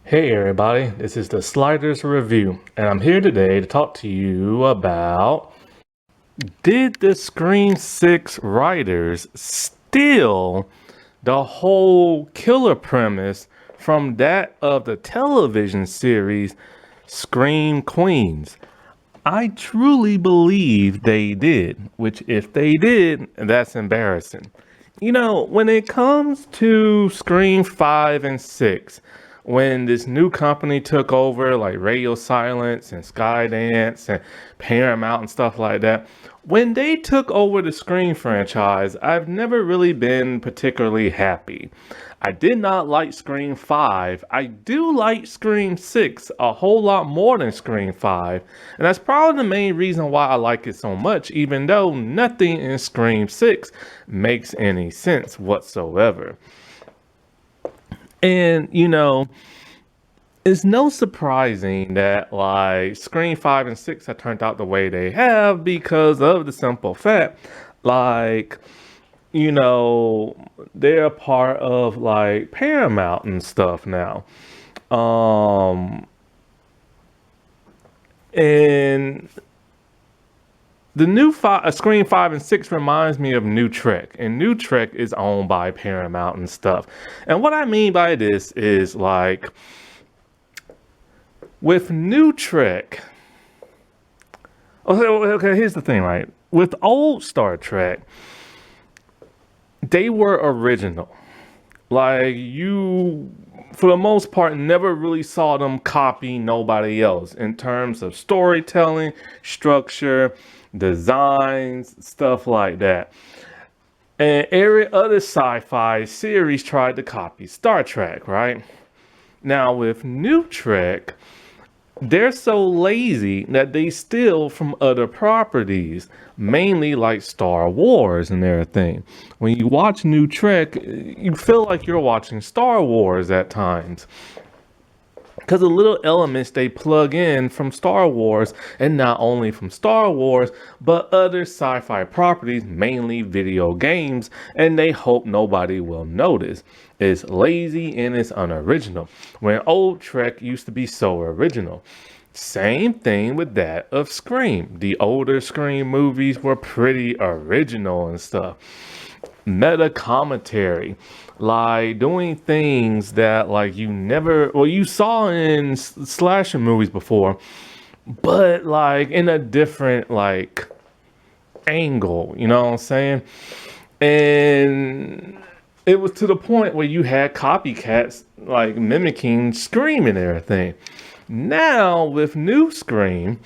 Hey everybody, this is the Sliders Review, and I'm here today to talk to you about, did the Scream 6 writers steal the whole killer premise from that of the television series Scream Queens? I truly believe they did, which if they did, that's embarrassing. You know, when it comes to Scream 5 and 6, when this new company took over, like Radio Silence and Skydance and Paramount and stuff like that, when they took over the Scream franchise, I've never really been particularly happy. I did not like Scream 5. I do like Scream 6 a whole lot more than Scream 5. And that's probably the main reason why I like it so much, even though nothing in Scream 6 makes any sense whatsoever. And, it's no surprising that like Scream 5 and 6 have turned out the way they have because of the simple fact, like, they're a part of like Paramount and stuff now. Um, and the new Scream 5 and 6 reminds me of New Trek, and New Trek is owned by Paramount and stuff. And what I mean by this is like, with New Trek, okay, here's the thing, right? With old Star Trek, they were original. Like, you, for the most part, never really saw them copy nobody else in terms of storytelling, structure, designs, stuff like that. And every other sci-fi series tried to copy Star Trek, right? Now, with New Trek, they're so lazy that they steal from other properties, mainly like Star Wars and everything. When you watch New Trek, you feel like you're watching Star Wars at times. Because the little elements they plug in from Star Wars, and not only from Star Wars, but other sci fi properties, mainly video games, and they hope nobody will notice. It's lazy and it's unoriginal. When old Trek used to be so original. Same thing with that of Scream. The older Scream movies were pretty original and stuff. Meta commentary, like doing things that like you never, well, you saw in slasher movies before, but like in a different like angle, you know what I'm saying? And it was to the point where you had copycats like mimicking Scream and everything. Now with new Scream,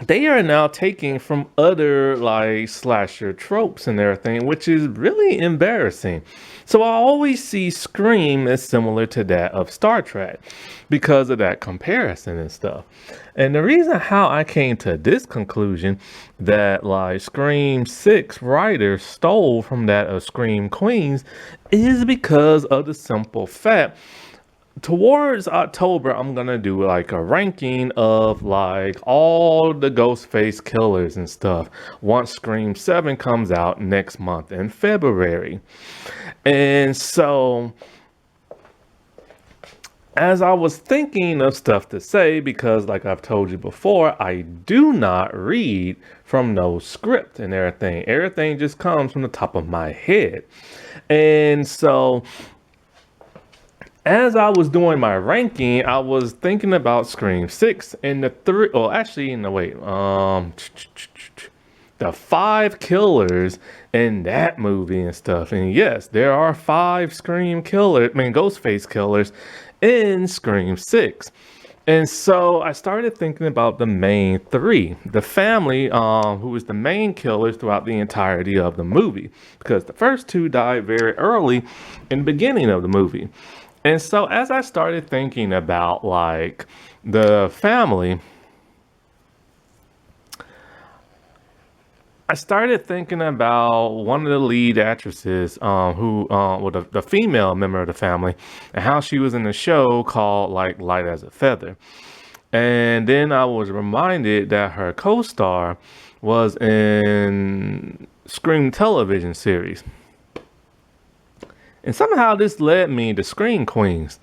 they are now taking from other like slasher tropes and everything, which is really embarrassing. So I always see Scream as similar to that of Star Trek because of that comparison and stuff. And the reason how I came to this conclusion that like Scream 6 writers stole from that of Scream Queens is because of the simple fact towards October, I'm gonna do like a ranking of like all the Ghostface killers and stuff once Scream 7 comes out next month in February. And so, as I was thinking of stuff to say, because like I've told you before, I do not read from no script and everything. Everything just comes from the top of my head. And so, as I was doing my ranking, I was thinking about Scream 6 and the three, oh, actually, no, wait, the five killers in that movie and stuff. And yes, there are five Scream killers, Ghostface killers in Scream 6. And so I started thinking about the main three, the family, who was the main killers throughout the entirety of the movie, because the first two died very early in the beginning of the movie. And so as I started thinking about like the family, I started thinking about one of the lead actresses, well, the female member of the family, and how she was in a show called like Light as a Feather. And then I was reminded that her co-star was in Scream television series. And somehow this led me to Scream Queens.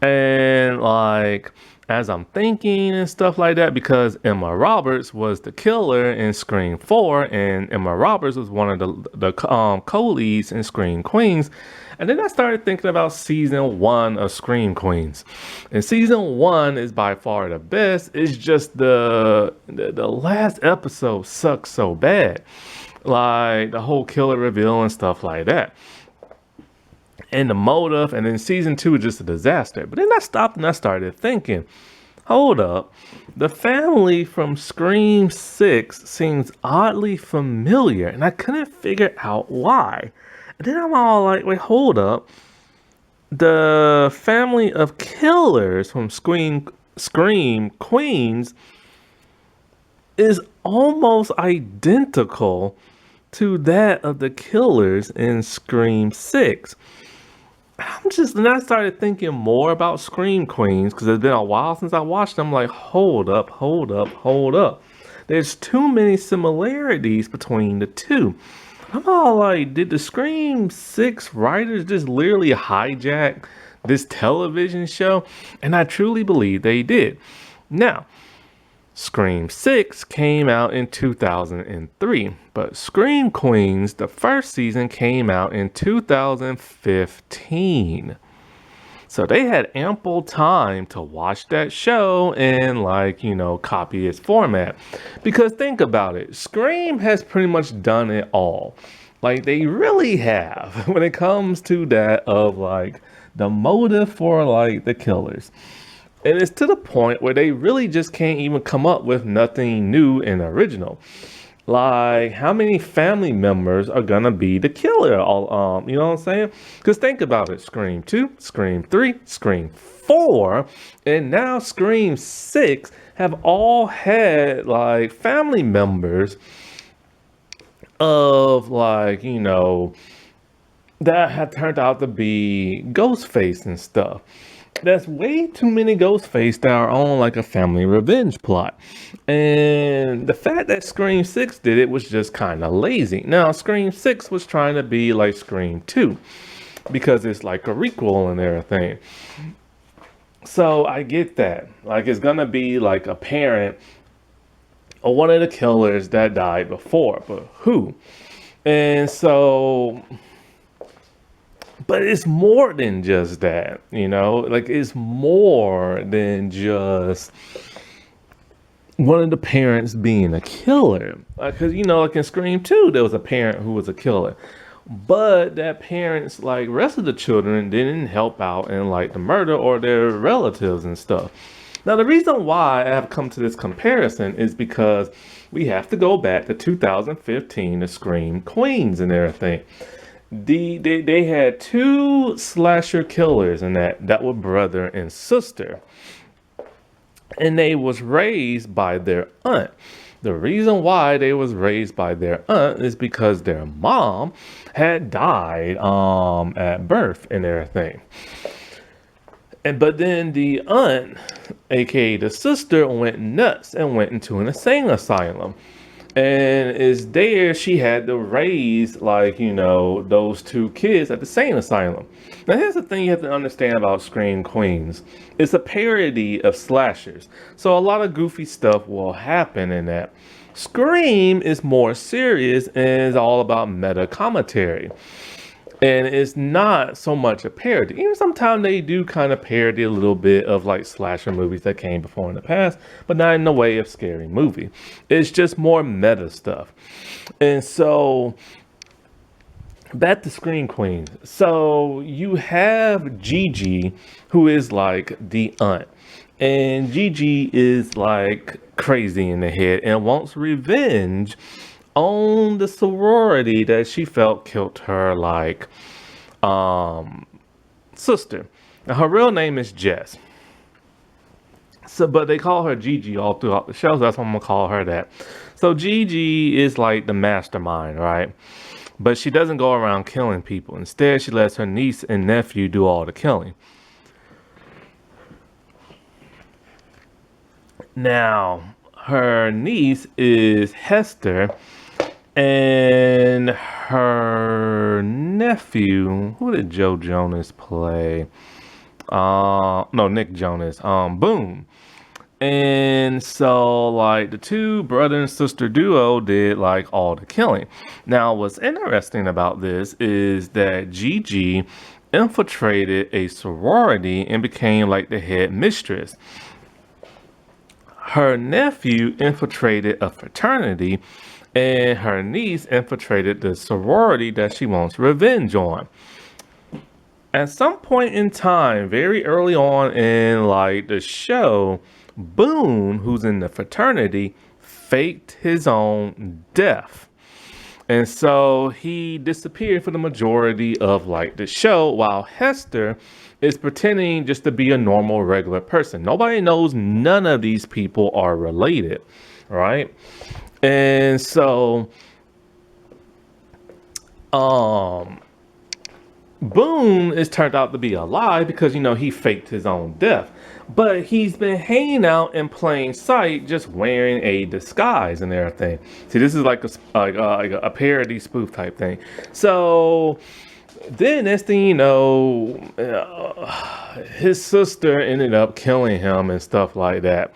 And like, as I'm thinking and stuff like that, because Emma Roberts was the killer in Scream 4, and Emma Roberts was one of the co-leads in Scream Queens. And then I started thinking about season 1 of Scream Queens. And season 1 is by far the best. It's just the last episode sucks so bad. Like the whole killer reveal and stuff like that, and the motive, and then season 2 is just a disaster. But then I stopped and I started thinking, hold up, the family from Scream 6 seems oddly familiar, and I couldn't figure out why. And then I'm all like, wait, hold up. The family of killers from Scream Queens is almost identical to that of the killers in Scream 6. And I started thinking more about Scream Queens because it's been a while since I watched them. Like, hold up, hold up, hold up. There's too many similarities between the two. I'm all like, did the Scream 6 writers just literally hijack this television show? And I truly believe they did. Now, Scream 6 came out in 2003, but Scream Queens, the first season, came out in 2015. So they had ample time to watch that show and, like, copy its format. Because think about it, Scream has pretty much done it all. Like, they really have when it comes to that of, like, the motive for, like, the killers. And it's to the point where they really just can't even come up with nothing new and original. Like, how many family members are gonna be the killer? You know what I'm saying? Because think about it: Scream 2, Scream 3, Scream 4, and now Scream 6 have all had like family members of that have turned out to be Ghostface and stuff. That's way too many Ghostface that are on like a family revenge plot. And the fact that Scream 6 did it was just kind of lazy. Now, Scream 6 was trying to be like Scream 2 because it's like a requel and everything. So I get that. Like, it's gonna be like a parent of one of the killers that died before, but who? And so, but it's more than just that, like it's more than just one of the parents being a killer. Because, like in Scream 2, there was a parent who was a killer. But that parents, like, rest of the children didn't help out in, like, the murder or their relatives and stuff. Now, the reason why I have come to this comparison is because we have to go back to 2015 to Scream Queens and everything. They had two slasher killers in that were brother and sister, and they was raised by their aunt. The reason why they was raised by their aunt is because their mom had died at birth and everything. But then the aunt, aka the sister, went nuts and went into an insane asylum. And is there she had to raise those two kids at the same asylum. Now here's the thing you have to understand about Scream Queens. It's a parody of slashers. So a lot of goofy stuff will happen in that. Scream is more serious and is all about meta commentary. And it's not so much a parody. Even sometimes they do kind of parody a little bit of like slasher movies that came before in the past, but not in the way of scary movie. It's just more meta stuff. And so back to Scream Queens. So you have Gigi, who is like the aunt. And Gigi is like crazy in the head and wants revenge on the sorority that she felt killed her sister. Now her real name is Jess. So, but they call her Gigi all throughout the show, so that's why I'm gonna call her that. So Gigi is like the mastermind, right? But she doesn't go around killing people. Instead, she lets her niece and nephew do all the killing. Now, her niece is Hester, and her nephew, who did Joe Jonas play? No, Nick Jonas, Boone. And so, like, the two brother and sister duo did like all the killing. Now, what's interesting about this is that Gigi infiltrated a sorority and became like the head mistress. Her nephew infiltrated a fraternity, and her niece infiltrated the sorority that she wants revenge on. At some point in time, very early on in like the show, Boone, who's in the fraternity, faked his own death. And so he disappeared for the majority of like the show while Hester is pretending just to be a normal regular person. Nobody knows none of these people are related, right? And so Boone is turned out to be a lie because, he faked his own death. But he's been hanging out in plain sight, just wearing a disguise and everything. See, this is like a parody spoof type thing. So then next thing you know, his sister ended up killing him and stuff like that.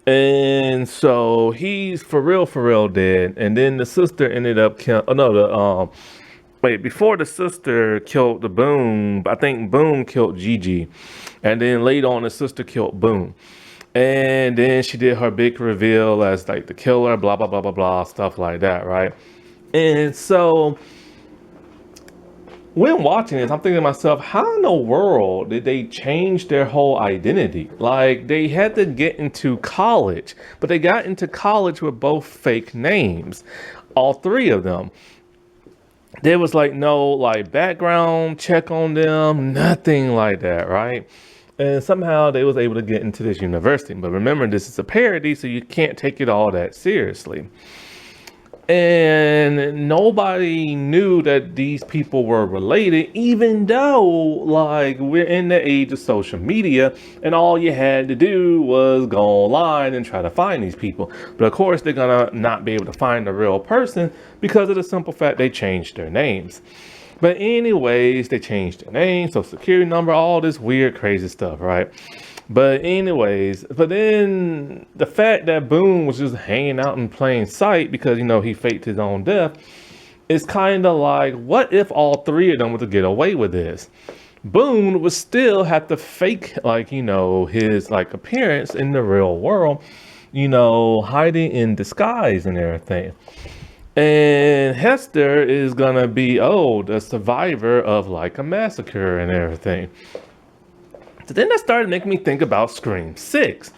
And so he's for real dead. And then the sister ended up killing. Oh no, before the sister killed the Boone, I think Boone killed Gigi. And then later on, the sister killed Boone. And then she did her big reveal as like the killer, blah, blah, blah, blah, blah, stuff like that, right? And so when watching this, I'm thinking to myself, how in the world did they change their whole identity? Like, they had to get into college, but they got into college with both fake names, all three of them. There was like no like background check on them, nothing like that, right? And somehow they was able to get into this university. But remember, this is a parody, so you can't take it all that seriously. And nobody knew that these people were related, even though like we're in the age of social media and all you had to do was go online and try to find these people. But of course, they're gonna not be able to find the real person because of the simple fact they changed their names. But anyways, they changed their name, social security number, all this weird, crazy stuff, right? But anyways, but then the fact that Boone was just hanging out in plain sight because, he faked his own death is kind of like, what if all three of them were to get away with this? Boone would still have to fake, like, his like appearance in the real world, hiding in disguise and everything. And Hester is gonna be, the survivor of like a massacre and everything. So then that started making me think about Scream 6,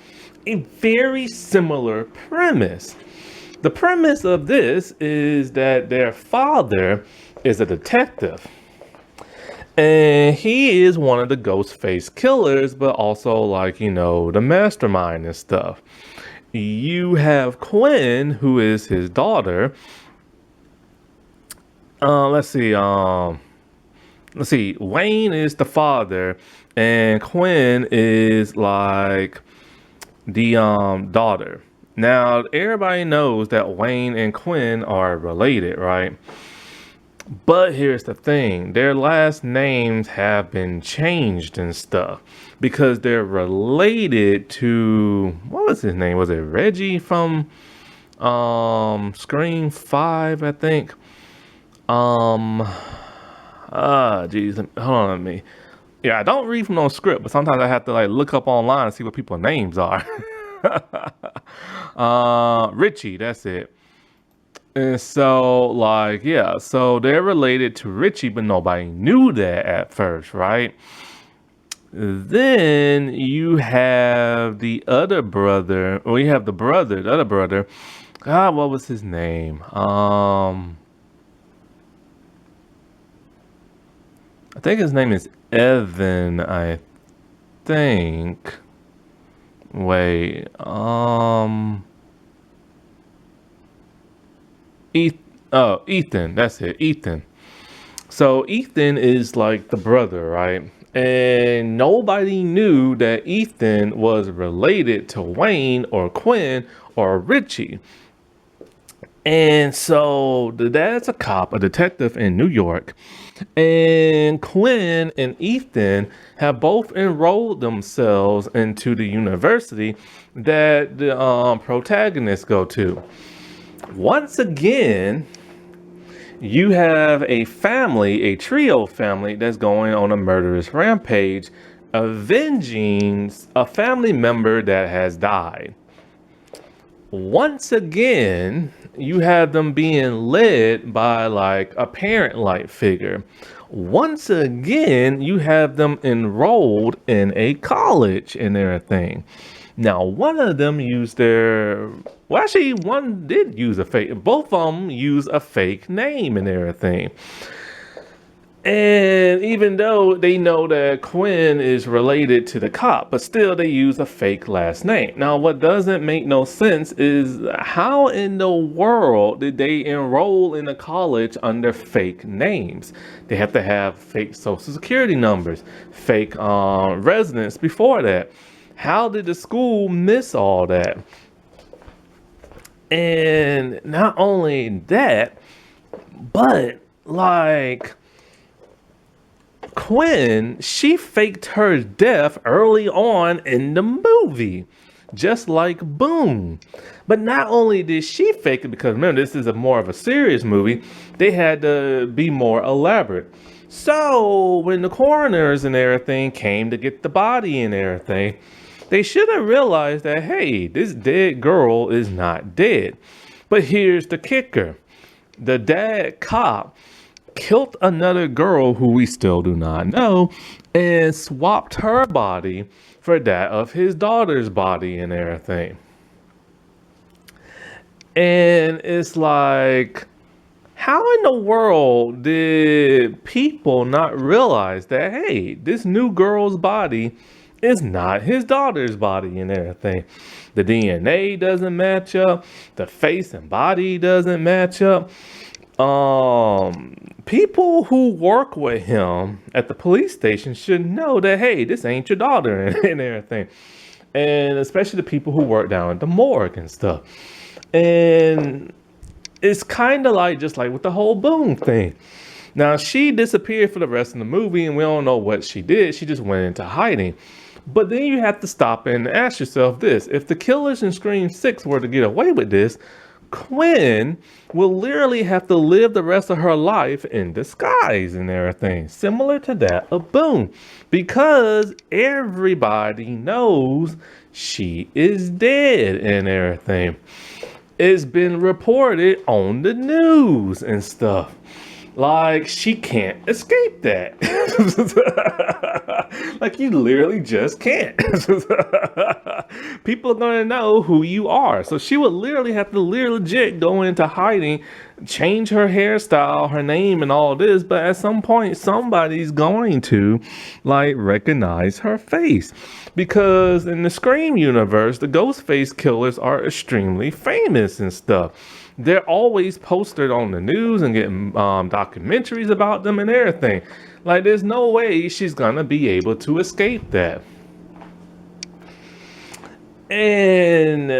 a very similar premise. The premise of this is that their father is a detective. And he is one of the Ghostface killers, but also like, the mastermind and stuff. You have Quinn, who is his daughter. Let's see. Wayne is the father, and Quinn is like the daughter. Now, everybody knows that Wayne and Quinn are related, right? But here's the thing. Their last names have been changed and stuff because they're related to, what was his name? Was it Reggie from Scream 5, I think? Geez, hold on a minute. Yeah, I don't read from no script, but sometimes I have to like look up online and see what people's names are. Richie, that's it. And so, like, yeah, so they're related to Richie, but nobody knew that at first, right? Then you have the other brother, or you have the other brother. God, what was his name? I think his name is Evan, I think. Wait, Ethan, that's it, Ethan. So Ethan is like the brother, right? And nobody knew that Ethan was related to Wayne or Quinn or Richie. And so the dad's a cop, a detective in New York. And Quinn and Ethan have both enrolled themselves into the university that the protagonists go to. Once again, you have a family, a trio family, that's going on a murderous rampage, avenging a family member that has died. Once again, you have them being led by like a parent-like figure. Once again, you have them enrolled in a college and everything. Now, one of them used well, actually, one did use a fake, both of them use a fake name and everything. And even though they know that Quinn is related to the cop, but still they use a fake last name. Now, what doesn't make no sense is how in the world did they enroll in a college under fake names? They have to have fake social security numbers, fake residence before that. How did the school miss all that? And not only that, but like Quinn, she faked her death early on in the movie, just like Boone. But not only did she fake it, because remember, this is more of a serious movie, they had to be more elaborate. So when the coroners and everything came to get the body and everything, they should have realized that, hey, this dead girl is not dead. But here's the kicker. The dead cop killed another girl who we still do not know and swapped her body for that of his daughter's body and everything. And it's like, how in the world did people not realize that, hey, this new girl's body is not his daughter's body and everything? The DNA doesn't match up. The face and body doesn't match up. People who work with him at the police station should know that, hey, this ain't your daughter and everything. And especially the people who work down at the morgue and stuff. And it's kind of like, just like with the whole Boone thing. Now, she disappeared for the rest of the movie, and we don't know what she did. She just went into hiding. But then you have to stop and ask yourself this. If the killers in Scream 6 were to get away with this, Quinn will literally have to live the rest of her life in disguise and everything, similar to that of Boone, because everybody knows she is dead and everything. It's been reported on the news and stuff. Like, she can't escape that. Like, you literally just can't. People are going to know who you are. So she would literally have to legit go into hiding, change her hairstyle, her name, and all this. But at some point, somebody's going to, like, recognize her face. Because in the Scream universe, the Ghostface killers are extremely famous and stuff. They're always posted on the news and getting documentaries about them and everything. Like, there's no way she's gonna be able to escape that. And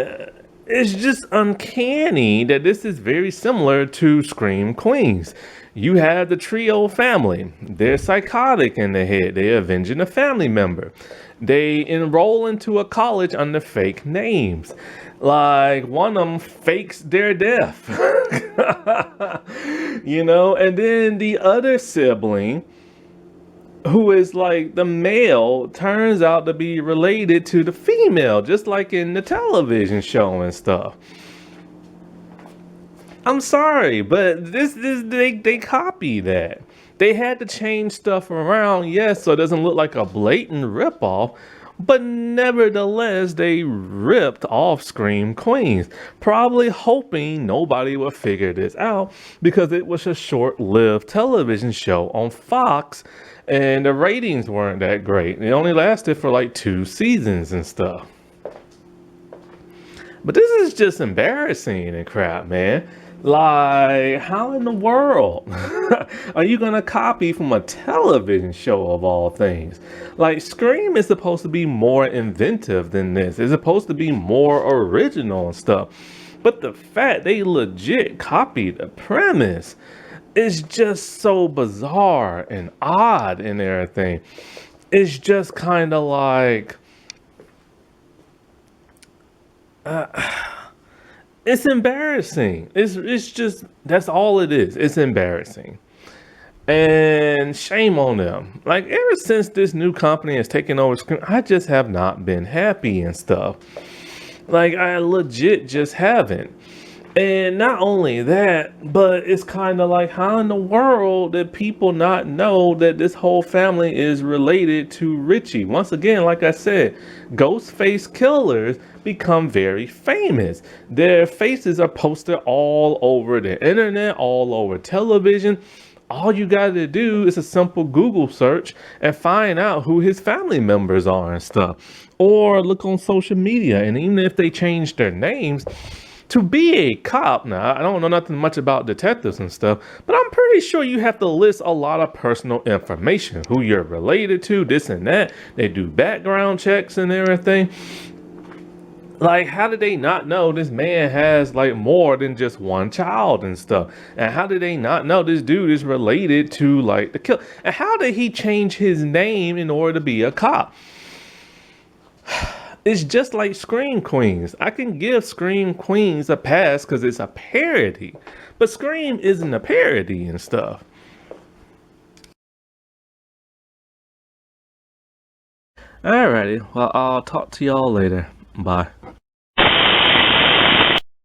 it's just uncanny that this is very similar to Scream Queens. You have the trio family. They're psychotic in the head. They're avenging a family member. They enroll into a college under fake names. Like, one of them fakes their death. You know, and then the other sibling, who is like the male, turns out to be related to the female, just like in the television show and stuff. I'm sorry, but they copy that. They had to change stuff around, yes, so it doesn't look like a blatant ripoff, but nevertheless, they ripped off Scream Queens, probably hoping nobody would figure this out because it was a short-lived television show on Fox, and the ratings weren't that great. It only lasted for like 2 seasons and stuff. But this is just embarrassing and crap, man. Like, how in the world are you gonna copy from a television show of all things? Like, Scream is supposed to be more inventive than this. It's supposed to be more original and stuff. But the fact they legit copied the premise, It's just so bizarre and odd and everything. It's just kind of like it's embarrassing. It's just that's all it is. It's embarrassing. And shame on them. Like ever since this new company has taken over Scream, I just have not been happy and stuff. Like I legit just haven't. And not only that, but it's kind of like how in the world did people not know that this whole family is related to Richie? Once again, like I said, Ghostface killers become very famous. Their faces are posted all over the internet, all over television. All you got to do is a simple Google search and find out who his family members are and stuff. Or look on social media, and even if they change their names, to be a cop, now I don't know nothing much about detectives and stuff, but I'm pretty sure you have to list a lot of personal information, who you're related to, this and that. They do background checks and everything. Like, how did they not know this man has like more than just one child and stuff? And how did they not know this dude is related to like the kill? And how did he change his name in order to be a cop? It's just like Scream Queens. I can give Scream Queens a pass because it's a parody, but Scream isn't a parody and stuff. Alrighty, well, I'll talk to y'all later. Bye.